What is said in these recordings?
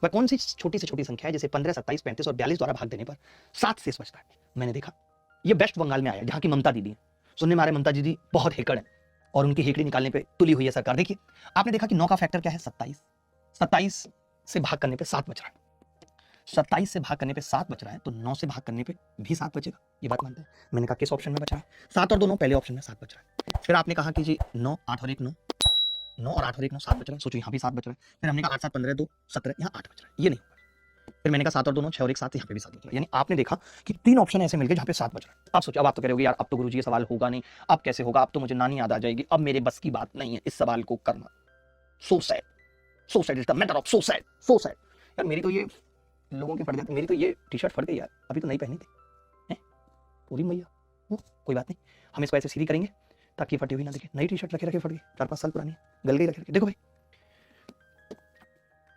वह कौन सी छोटी से छोटी संख्या है जिसे 15, 27, 35 और 42 द्वारा भाग देने पर 7 शेष बचता है? मैंने देखा ये वेस्ट बंगाल में आया, जहां की ममता दीदी है। सुनने में आ रहा है ममता दीदी बहुत हेकड़ है और उनकी हेकड़ी निकालने पे तुली हुई है सरकार। देखिए आपने देखा कि 9 का फैक्टर क्या है? 27। 27 से भाग करने पे 7 बच रहा है। 27 से भाग करने पे 7 बच रहा है, तो 9 से भाग करने पे भी 7 बचेगा। ये बात मानते हैं? मैंने कहा किस ऑप्शन में बचा है? 7 और 2 9, पहले ऑप्शन में 7 बच रहा है। फिर आपने कहा कि जी 9 8 और 1 9, 9 और 8 और 1 9, 7 बच रहा है। सोचो यहाँ भी 7 बच रहा है। फिर हमने कहा 8 7 15 2 17, यहाँ 8 बच रहा है। ये नहीं होगा। फिर मैंने कहा 7 और 2 9 6 और 1 7, यहाँ पे भी 7 बच रहा है। यानी आपने देखा कि 3 ऑप्शन ऐसे मिल गए जहाँ पे 7 बच रहा है। आप सोचो, अब आप तो कह रहे हो यार अब तो गुरुजी ये सवाल होगा नहीं, अब कैसे होगा, अब तो मुझे नानी याद आ जाएगी, अब मेरे बस की बात नहीं है इस सवाल को करना। So sad, so sad is the matter of so sad, so sad. यार मेरी तो ये लोगों की फट जाती, मेरी तो ये टी शर्ट फट गई यार, अभी तो नहीं पहनी थी हैं पूरी मैया। कोई बात नहीं, हम इसको ऐसे सीधी करेंगे ताकि फटी हुई ना दिखे। नई टी शर्ट रखे रखे फट गई, 4-5 साल पुरानी, गल गई रखे रखे। देखो भाई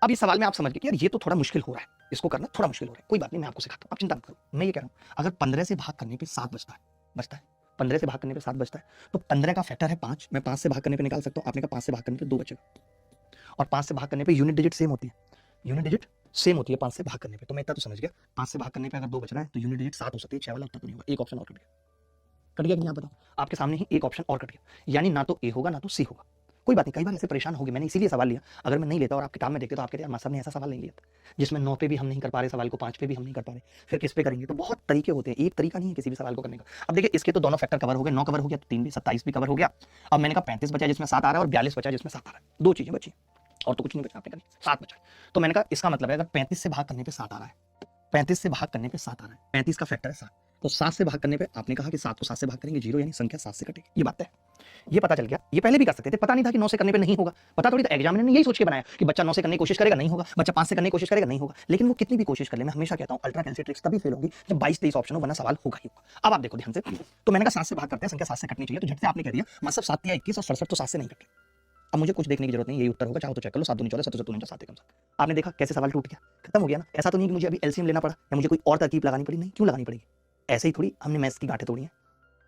अब इस सवाल में आप समझ गए कि यार ये तो थोड़ा मुश्किल हो रहा है, इसको करना थोड़ा मुश्किल हो रहा है। कोई बात नहीं, मैं आपको सिखाता हूँ, आप चिंता मत करो। मैं ये कह रहा हूँ अगर 15 से भाग करने पे 7 बचता है 15 से भाग करने पे 7 बचता है, तो 15 का फैक्टर है 5। मैं 5 से भाग करने पे निकाल सकता हूँ। आपने कहा 5 से भाग करने पे 2 बचेगा, और 5 से भाग करने पे यूनिट डिजिट सेम होती है। यूनिट डिजिट सेम होती है 5 से भाग करने पे। तो मैं इतना तो समझ गया, 5 से भाग करने पे अगर 2 बच रहा है तो यूनिट डिजिट 7 हो सकती है। 6 वाला उत्तर तो नहीं होगा। एक ऑप्शन और कट गया। कट गया कि नहीं आप बताओ? आपके सामने ही एक ऑप्शन और कट गया, यानी ना तो ए होगा ना तो सी होगा। कोई बात नहीं, कई बार ऐसे परेशान होगी, मैंने इसीलिए सवाल लिया। अगर मैं नहीं लेता और आप किताब में देखते तो आप कहते यार मास्टर ने ऐसा सवाल नहीं लिया था, जिसमें 9 पे भी हम नहीं कर पा रहे सवाल को, 5 पे भी हम नहीं कर पा रहे, फिर किस पे करेंगे? तो बहुत तरीके होते हैं, एक तरीका नहीं है किसी भी सवाल को करने का। अब देखिए इसके तो दोनों फैक्टर कवर हो गए, 9 कवर हो गया तो 3 भी, 27 भी कवर हो गया। अब मैंने कहा 35 बचा जिसमें 7 आ रहा है और 42 बचा जिसमें 7 आ रहा है। 2 चीजें बची और तो कुछ नहीं बचा। आपने कहा 7 बचा, तो मैंने कहा इसका मतलब है अगर 35 से भाग करने पे 7 आ रहा है, 35 से भाग करने पे 7 आ रहा है, 35 का फैक्टर है 7, तो 7 से भाग करने पे आपने कहा कि 7 को 7 से भाग करेंगे 0, यानी संख्या 7 से कटेगी। ये बात है, ये पता चल गया। ये पहले भी कर सकते थे, पता नहीं था कि 9 से करने पे नहीं होगा। पता थोड़ी था, एग्जामिनर ने यही सोच के बनाया कि बच्चा 9 से करने की कोशिश करेगा, नहीं होगा, बच्चा 5 से करने की कोशिश करेगा, नहीं होगा। लेकिन वो कितनी भी कोशिश कर ले, मैं हमेशा कहता हूं अल्ट्रा कैलसी ट्रिक्स तभी फेल होगी जब 22-23 ऑप्शन हो, वरना सवाल होगा ही होगा। अब आप देखो ध्यान से, तो मैंने कहा 7 से भाग करते हैं, संख्या 7 से कटनी चाहिए, तो झट से आपने कह दिया मतलब 7 या 21 और 67 तो 7 से नहीं कटे। अब मुझे कुछ देखने की जरूरत नहीं, यही उत्तर होगा, चाहो तो चेक कर लो। 7 दूनी 14, 7 दूनी 7 एकम 7। आपने देखा कैसे सवाल टूट गया, खत्म हो गया ना। ऐसा तो नहीं कि मुझे अभी एलसीएम लेना पड़ा या मुझे कोई और तरकीब लगानी पड़ी, नहीं। क्यों लगानी पड़ेगी? ऐसे ही थोड़ी हमने मैथ्स की गांठें तोड़ी हैं,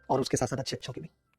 और उसके साथ साथ अच्छे अच्छों की भी।